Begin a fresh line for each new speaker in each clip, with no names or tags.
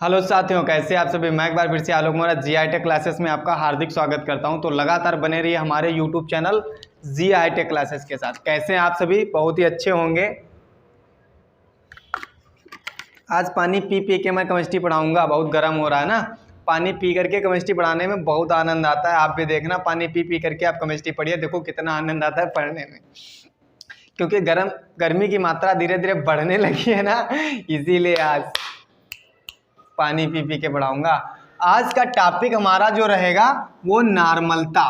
Hello साथियों, कैसे आप सभी। मैं एक बार फिर से आलोक मोरा जी.आई. टेक क्लासेस में आपका हार्दिक स्वागत करता हूं। तो लगातार बने रहिए हमारे YouTube channel GI. Tech classes के साथ। कैसे हैं आप सभी? बहुत ही अच्छे होंगे। आज पानी पी पी के मैं केमिस्ट्री पढ़ाऊंगा। बहुत गर्म हो रहा है ना, पानी पी करके केमिस्ट्री पढ़ाने में बहुत आनंद आता है। आप भी देखना, पानी पी पी करके आप केमिस्ट्री पढ़िए, देखो कितना आनंद आता है पढ़ने में। क्योंकि गर्मी की मात्रा धीरे धीरे बढ़ने लगी है ना, इसीलिए आज पानी पी पी के पढ़ाऊंगा। आज का टॉपिक हमारा जो रहेगा वो नॉर्मलता।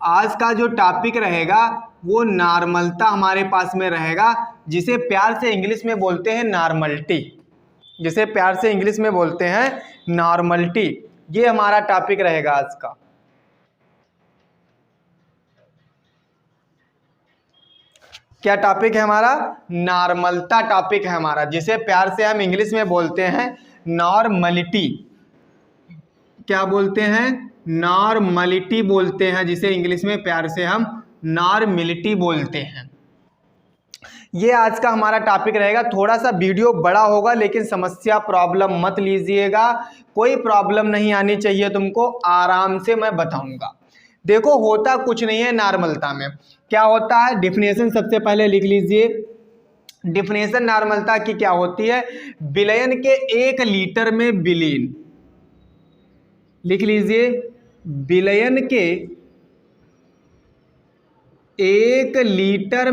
आज का जो टॉपिक रहेगा वो नॉर्मलता हमारे पास में रहेगा, जिसे प्यार से इंग्लिश में बोलते हैं नॉर्मलिटी। जिसे प्यार से इंग्लिश में बोलते हैं नॉर्मलिटी। ये हमारा टॉपिक रहेगा आज का। क्या टॉपिक है हमारा? नॉर्मलता टॉपिक है हमारा, जिसे प्यार से हम इंग्लिश में बोलते हैं नॉर्मलिटी। क्या बोलते हैं? नॉर्मलिटी बोलते हैं, जिसे इंग्लिश में प्यार से हम नॉर्मलिटी बोलते हैं। ये आज का हमारा टॉपिक रहेगा। थोड़ा सा वीडियो बड़ा होगा, लेकिन समस्या प्रॉब्लम मत लीजिएगा। कोई प्रॉब्लम नहीं आनी चाहिए तुमको, आराम से मैं बताऊंगा। देखो, होता कुछ नहीं है नॉर्मलता में। क्या होता है? डिफिनेशन सबसे पहले लिख लीजिए। डिफिनेशन नॉर्मलता की क्या होती है? विलयन के 1 लीटर में विलीन, लिख लीजिए, विलयन के 1 लीटर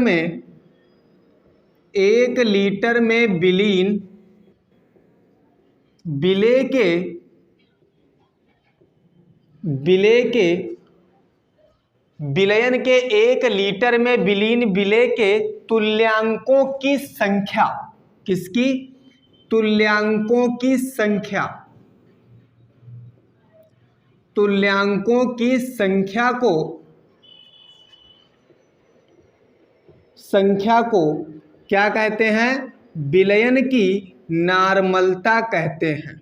में विलीन विलयन के 1 लीटर में विलीन विलेय के तुल्यांकों की संख्या। किसकी? तुल्यांकों की संख्या। तुल्यांकों की संख्या को क्या कहते हैं? विलयन की नॉर्मलता कहते हैं।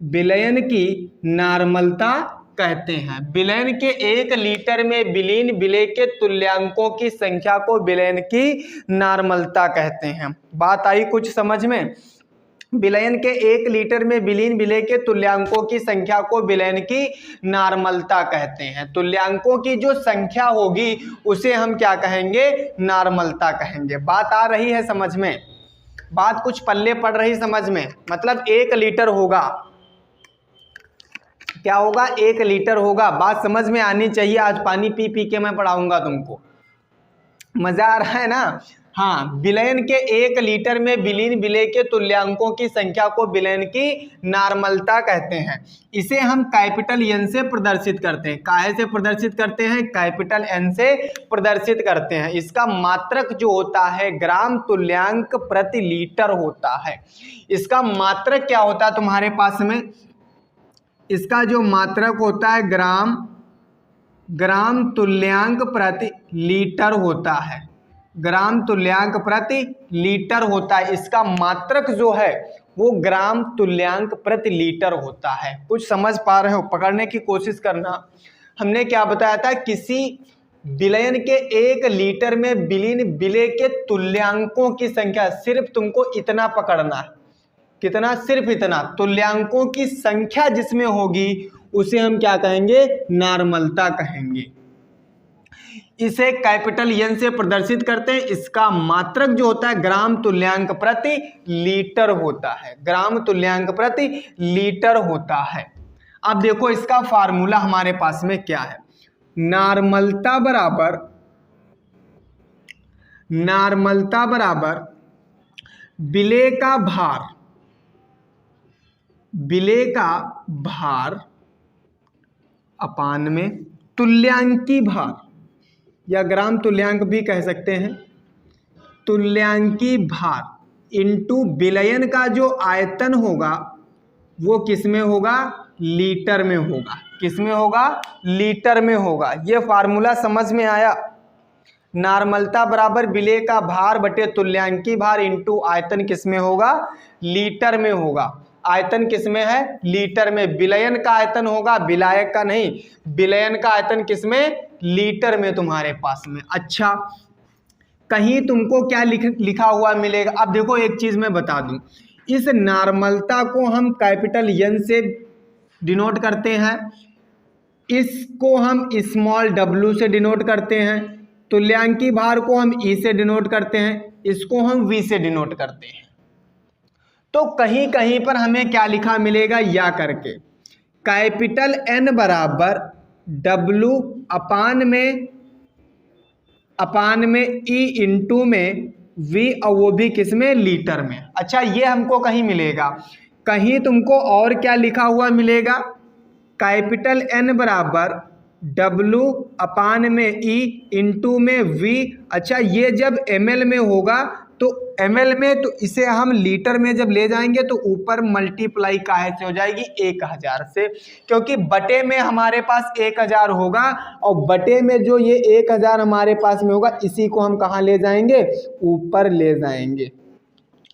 विलयन की नॉर्मलता कहते हैं। विलयन के 1 लीटर में विलीन विलेय के तुल्यांकों की संख्या को विलयन की नॉर्मलता कहते हैं। बात आई कुछ समझ में? विलयन के 1 लीटर में विलीन विलेय के तुल्यांकों की संख्या को विलयन की नॉर्मलता कहते हैं। तुल्यांकों की जो संख्या होगी उसे हम क्या कहेंगे? नॉर्मलता कहेंगे। बात आ रही है समझ में? बात कुछ पल्ले पड़ रही समझ में? मतलब 1 लीटर होगा। क्या होगा? 1 लीटर होगा। बात समझ में आनी चाहिए। आज पानी पी पी के मैं पढ़ाऊंगा तुमको। मजा आ रहा है ना? हाँ, विलयन के 1 लीटर में विलीन विलेय के तुल्यांकों की संख्या को विलयन की नॉर्मलता कहते हैं। इसे हम कैपिटल एन से प्रदर्शित करते हैं। काहे से प्रदर्शित करते हैं? कैपिटल एन से प्रदर्शित करते हैं। इसका मात्रक जो होता है ग्राम तुल्यांक प्रति लीटर होता है। इसका मात्रक क्या होता है तुम्हारे पास में? इसका जो मात्रक होता है ग्राम तुल्यांक प्रति लीटर होता है। ग्राम तुल्यांक प्रति लीटर होता है। इसका मात्रक जो है वो ग्राम तुल्यांक प्रति लीटर होता है। कुछ समझ पा रहे हो? पकड़ने की कोशिश करना। हमने क्या बताया था? किसी विलयन के 1 लीटर में विलीन विलेय के तुल्यांकों की संख्या, सिर्फ तुमको इतना पकड़ना है। कितना? सिर्फ इतना। तुल्यांकों की संख्या जिसमें होगी उसे हम क्या कहेंगे? नॉर्मलता कहेंगे। इसे कैपिटल एन से प्रदर्शित करते हैं। इसका मात्रक जो होता है ग्राम तुल्यांक प्रति लीटर होता है। ग्राम तुल्यांक प्रति लीटर होता है। अब देखो, इसका फार्मूला हमारे पास में क्या है? नॉर्मलता बराबर विलेय का भार अपान में तुल्यांकी भार, या ग्राम तुल्यांक भी कह सकते हैं। तुल्यांकी भार इंटू विलयन का जो आयतन होगा वो किस में होगा? लीटर में होगा। किस में होगा? लीटर में होगा। ये फार्मूला समझ में आया? नॉर्मलता बराबर विलेय का भार बटे तुल्यांकी भार इंटू आयतन किस में होगा? लीटर में होगा। आयतन किस में है? लीटर में। विलयन का आयतन होगा, विलायक का नहीं। विलयन का आयतन किस में? लीटर में तुम्हारे पास में। अच्छा, कहीं तुमको क्या लिखा हुआ मिलेगा? अब देखो, एक चीज मैं बता दूं, इस नॉर्मलता को हम कैपिटल N से डिनोट करते हैं, इसको हम स्मॉल w से डिनोट करते हैं, तुल्यांकी भार को हम E से डिनोट करते हैं, इसको हम V से डिनोट करते हैं। तो कहीं कहीं पर हमें क्या लिखा मिलेगा, या करके कैपिटल N बराबर W अपान में E इंटू में V, और वो भी किस में, लीटर में। अच्छा, ये हमको कहीं मिलेगा। कहीं तुमको और क्या लिखा हुआ मिलेगा, कैपिटल N बराबर W अपान में E इंटू में V। अच्छा, ये जब ml में होगा तो ml में, तो इसे हम लीटर में जब ले जाएंगे तो ऊपर मल्टीप्लाई काहे से हो जाएगी, 1000 से, क्योंकि बटे में हमारे पास 1000 होगा, और बटे में जो ये 1000 हमारे पास में होगा, इसी को हम कहाँ ले जाएंगे, ऊपर ले जाएंगे।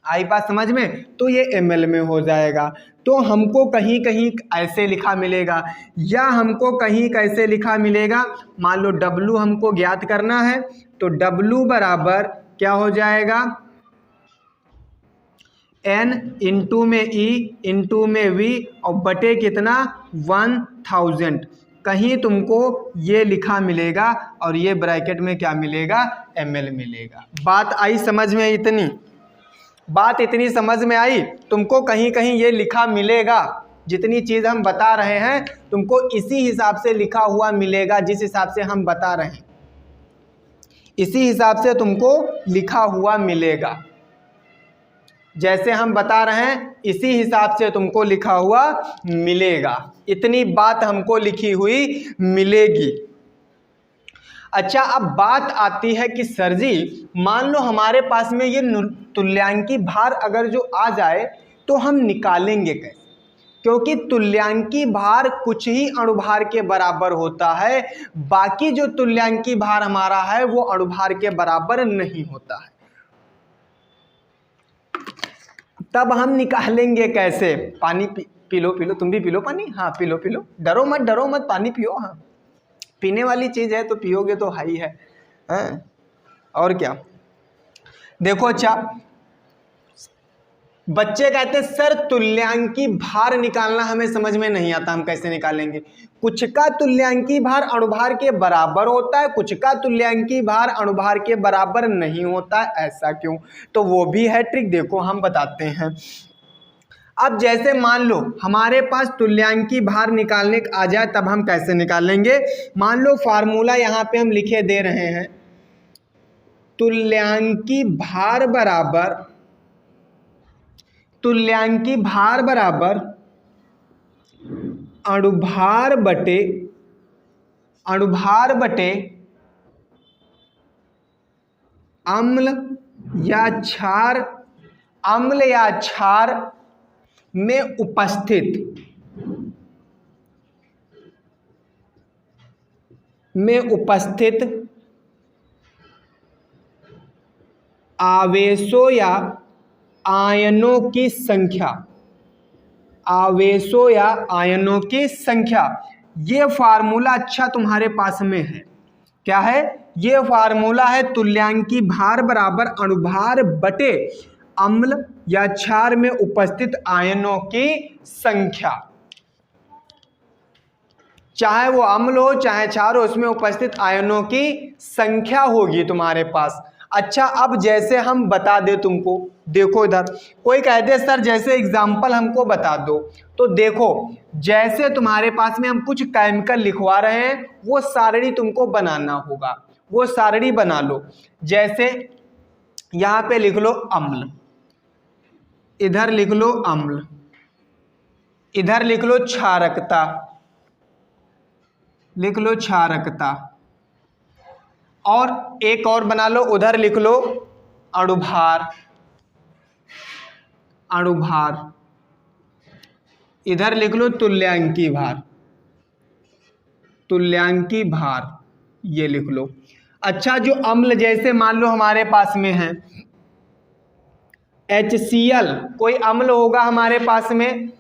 आई बात समझ में? तो ये ml में हो जाएगा। तो हमको कहीं कहीं ऐसे लिखा मिलेगा, या हमको कहीं कैसे लिखा मिलेगा, मान लो W हमको ज्ञात करना है, तो W बराबर क्या हो जाएगा, N इंटू में E इंटू में V, और बटे कितना, 1000। कहीं तुमको ये लिखा मिलेगा, और ये ब्रैकेट में क्या मिलेगा, ml मिलेगा। बात आई समझ में? बात इतनी समझ में आई? तुमको कहीं कहीं ये लिखा मिलेगा, जितनी चीज़ हम बता रहे हैं तुमको इसी हिसाब से लिखा हुआ मिलेगा, जिस हिसाब से हम बता रहे हैं इसी हिसाब से तुमको लिखा हुआ मिलेगा। जैसे हम बता रहे हैं इसी हिसाब से तुमको लिखा हुआ मिलेगा। इतनी बात हमको लिखी हुई मिलेगी। अच्छा, अब बात आती है कि सर जी मान लो हमारे पास में ये तुल्यांकी भार अगर जो आ जाए तो हम निकालेंगे कैसे, क्योंकि तुल्यांकी भार कुछ ही अणुभार के बराबर होता है, बाकी जो तुल्यांकी भार हमारा है वो अणुभार के बराबर नहीं होता है। तब हम निकालेंगे कैसे? पानी पी लो, तुम भी पी लो पानी। हाँ पी लो, डरो मत, पानी पियो। हाँ, पीने वाली चीज है तो पियोगे तो हाई है, और क्या। देखो, अच्छा, बच्चे कहते हैं सर तुल्यांकी भार निकालना हमें समझ में नहीं आता, हम कैसे निकालेंगे? कुछ का तुल्यांकी भार अणुभार के बराबर होता है, कुछ का तुल्यांकी भार अणुभार के बराबर नहीं होता है। ऐसा क्यों? तो वो भी है ट्रिक, देखो हम बताते हैं। अब जैसे मान लो हमारे पास तुल्यांकी भार निकालने आ जाए, तब हम कैसे निकालेंगे? मान लो फार्मूला यहाँ पे हम लिखे दे रहे हैं, तुल्यांकी भार बराबर अणुभार बटे अम्ल या क्षार में उपस्थित आवेशों या आयनों की संख्या। ये फार्मूला अच्छा तुम्हारे पास में है, क्या है? ये फार्मूला है तुल्यांकी भार बराबर अणुभार बटे अम्ल या क्षार में उपस्थित आयनों की संख्या। चाहे वो अम्ल हो चाहे क्षार हो, उसमें उपस्थित आयनों की संख्या होगी तुम्हारे पास। अच्छा, अब जैसे हम बता दे तुमको, देखो इधर कोई कह दे सर जैसे एग्जाम्पल हमको बता दो, तो देखो जैसे तुम्हारे पास में हम कुछ केमिकल लिखवा रहे हैं वो सारणी तुमको बनाना होगा, वो सारणी बना लो। जैसे यहाँ पे लिख लो अम्ल, इधर लिख लो अम्ल, इधर लिख लो क्षारकता, लिख लो क्षारकता, और एक और बना लो, उधर लिख लो अणुभार, इधर लिख लो तुल्यांकी भार, ये लिख लो। अच्छा, जो अम्ल जैसे मान लो हमारे पास में है HCl, कोई अम्ल होगा हमारे पास में,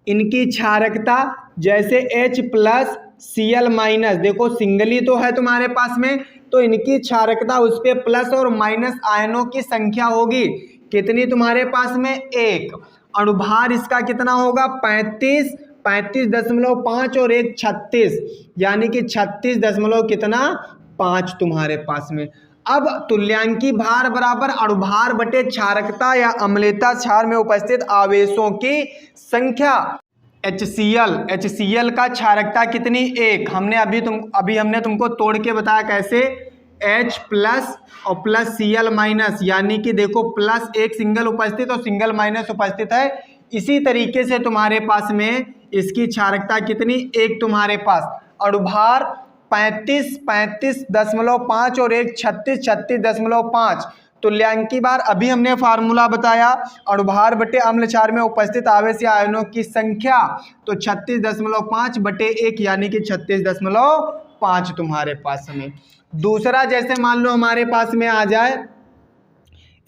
इनकी क्षारकता जैसे H+Cl-, देखो सिंगली तो है तुम्हारे पास में, तो इनकी क्षारकता उस पे प्लस और माइनस आयनों की संख्या होगी। कितनी तुम्हारे पास में 1। अणुभार इसका कितना होगा 35, 35.5 और 1 36, यानी कि 36 कितना 5 तुम्हारे पास में। अब तुल्यांकी भार बराबर अणुभार बटे क्षारकता या अम्लता क्षार में उपस्थित आवेशों की संख्या। HCl का क्षारकता कितनी 1। हमने अभी हमने तुमको तोड़ के बताया कैसे, H प्लस और प्लस Cl माइनस, यानी कि देखो प्लस एक सिंगल उपस्थित और सिंगल माइनस उपस्थित है। इसी तरीके से तुम्हारे पास में इसकी क्षारकता कितनी 1 तुम्हारे पास। अणुभार 35, 35.5 और 1 36, 36.5। तुल्यांकी भार अभी हमने फार्मूला बताया, अणुभार बटे अम्ल क्षार में उपस्थित आवेश या आयनों की संख्या, तो 36.5 बटे 1 यानी कि 36.5 तुम्हारे पास में। दूसरा जैसे मान लो हमारे पास में आ जाए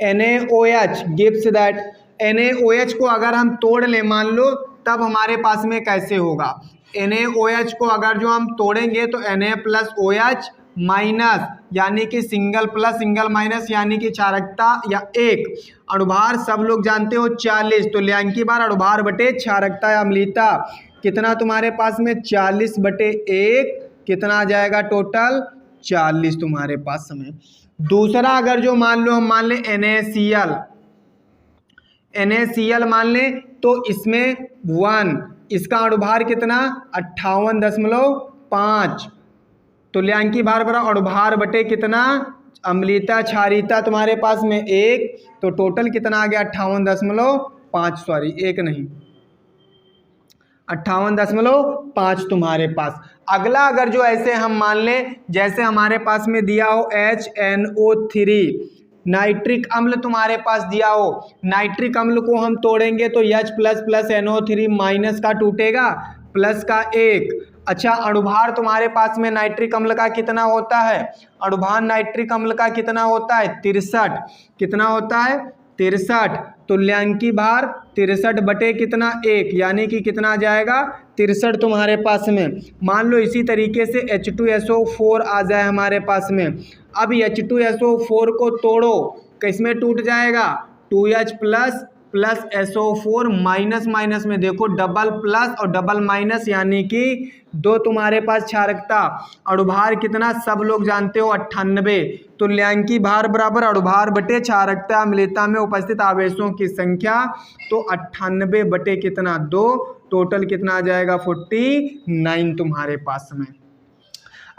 NaOH गिव्स दैट, NaOH को अगर हम तोड़ लें मान लो, तब हमारे पास में कैसे होगा। NaOH को अगर जो हम तोड़ेंगे तो Na प्लस OH माइनस, यानी कि सिंगल प्लस सिंगल माइनस, यानी कि क्षारकता या 1। अणुभार सब लोग जानते हो 40, तुल्यांकी भार अणुभार बटे क्षारकता या अम्लता कितना तुम्हारे पास में 40 बटे 1, कितना आ जाएगा टोटल 40 तुम्हारे पास में। दूसरा अगर जो मान लो हम मान लें NaCl मान लें, तो इसमें 1, इसका अणुभार कितना 58.5, तुल्यांकी भार बराबर अणुभार बटे कितना अम्लता क्षारीयता तुम्हारे पास में 1, तो टोटल कितना आ गया 58.5, सॉरी 1 नहीं 58.5 तुम्हारे पास। अगला अगर जो ऐसे हम मान लें, जैसे हमारे पास में दिया हो HNO3 नाइट्रिक अम्ल तुम्हारे पास दिया हो, नाइट्रिक अम्ल को हम तोड़ेंगे तो H plus plus NO3 minus का टूटेगा प्लस का 1। अच्छा, अणुभार तुम्हारे पास में नाइट्रिक अम्ल का कितना होता है, अणुभार नाइट्रिक अम्ल का कितना होता है 63, कितना होता है 63, तुल्यांकी भार 63 बटे कितना 1, यानी कि कितना आ जाएगा 63 तुम्हारे पास में। मान लो इसी तरीके से H2SO4 आ जाए हमारे पास में। अब H2SO4 को तोड़ो, किसमें टूट जाएगा 2H plus plus SO4 minus minus में देखो डबल प्लस और डबल माइनस, यानी कि 2 तुम्हारे पास क्षारकता। अणुभार कितना सब लोग जानते हो 98, तुल्यांकी भार बराबर अणुभार बटे क्षारकता अम्लता में उपस्थित आवेशों की संख्या, तो 98 बटे कितना 2, टोटल कितना आ जाएगा 49 तुम्हारे पास में।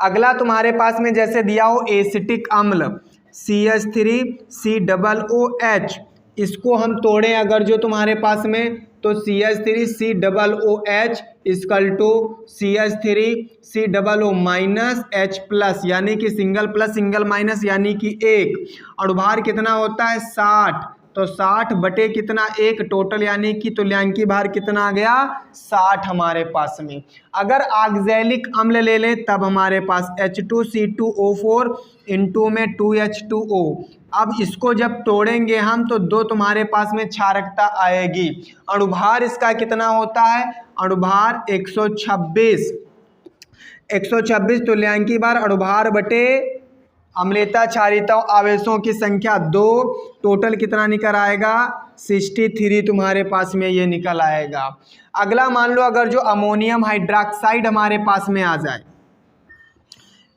अगला तुम्हारे पास में जैसे दिया हो एसिटिक अम्ल CH3COOH, इसको हम तोड़ें अगर जो तुम्हारे पास में, तो CH3COOH equal to CH3COO minus H plus, यानी कि सिंगल प्लस सिंगल माइनस, यानी कि 1। अणुभार कितना होता है 60, तो 60 बटे कितना 1 टोटल, यानी कि तुल्यांकी भार कितना आ गया 60 हमारे पास में। अगर ऑक्सैलिक अम्ल ले लें तब हमारे पास H2C2O4 इंटू में 2H2O। अब इसको जब तोड़ेंगे हम तो 2 तुम्हारे पास में क्षारकता आएगी। अणुभार इसका कितना होता है, अणुभार 126, तुल्यांकी भार अणुभार बटे अम्लता क्षारीयता आवेशों की संख्या 2, टोटल कितना निकल आएगा 63 तुम्हारे पास में ये निकल आएगा। अगला मान लो अगर जो अमोनियम हाइड्रोक्साइड हमारे पास में आ जाए,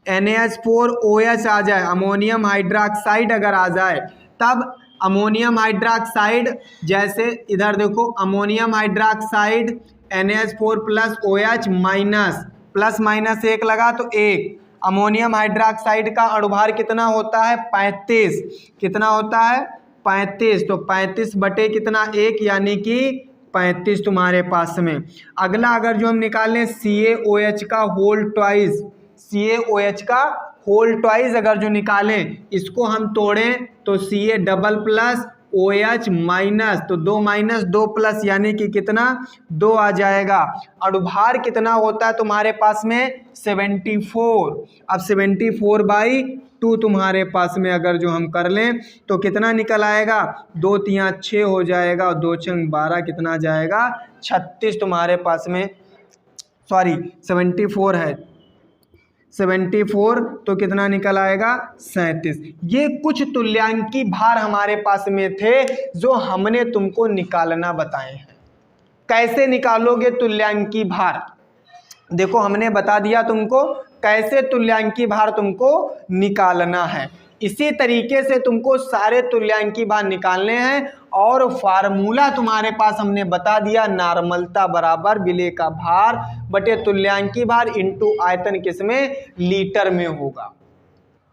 NaH4OH आ जाए, अमोनियम हाइड्रोक्साइड अगर आ जाए, तब अमोनियम हाइड्रोक्साइड जैसे इधर देखो ammonium hydroxide NaH4 plus OH minus, plus minus 1 लगा तो 1। अमोनियम हाइड्रोक्साइड का अणुभार कितना होता है 35, कितना होता है 35, तो 35 बटे कितना 1, यानी कि 35 तुम्हारे पास में। अगला अगर जो हम निकालें CaOH का होल ट्वाइस, CaOH का होल ट्वाइस अगर जो निकालें, इसको हम तोड़ें तो Ca double plus OH minus, तो 2 माइनस 2 प्लस, यानी कि कितना 2 आ जाएगा। अणुभार कितना होता है तुम्हारे पास में 74। अब 74/2 तुम्हारे पास में अगर जो हम कर लें तो कितना निकल आएगा, 2 3 6 हो जाएगा और 2 6 12, कितना जाएगा 36 तुम्हारे पास में, सॉरी 74 है 74 तो कितना निकल आएगा 37। ये कुछ तुल्यांकी भार हमारे पास में थे जो हमने तुमको निकालना बताए हैं। कैसे निकालोगे तुल्यांकी भार? देखो हमने बता दिया तुमको कैसे तुल्यांकी भार तुमको निकालना है। इसी तरीके से तुमको सारे तुल्यांकी भार निकालने हैं और फार्मूला तुम्हारे पास हमने बता दिया, नार्मलता बराबर विलेय का भार बटे तुल्यांकी भार इंटू आयतन किसमें, लीटर में होगा।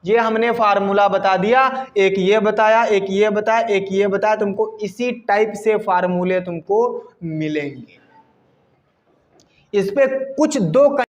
ये हमने फार्मूला बता दिया, एक ये बताया, एक ये बताया, एक ये बताया। तुमको इसी टाइप से फार्मूले तुमको मिलेंगे। इस पे कुछ दो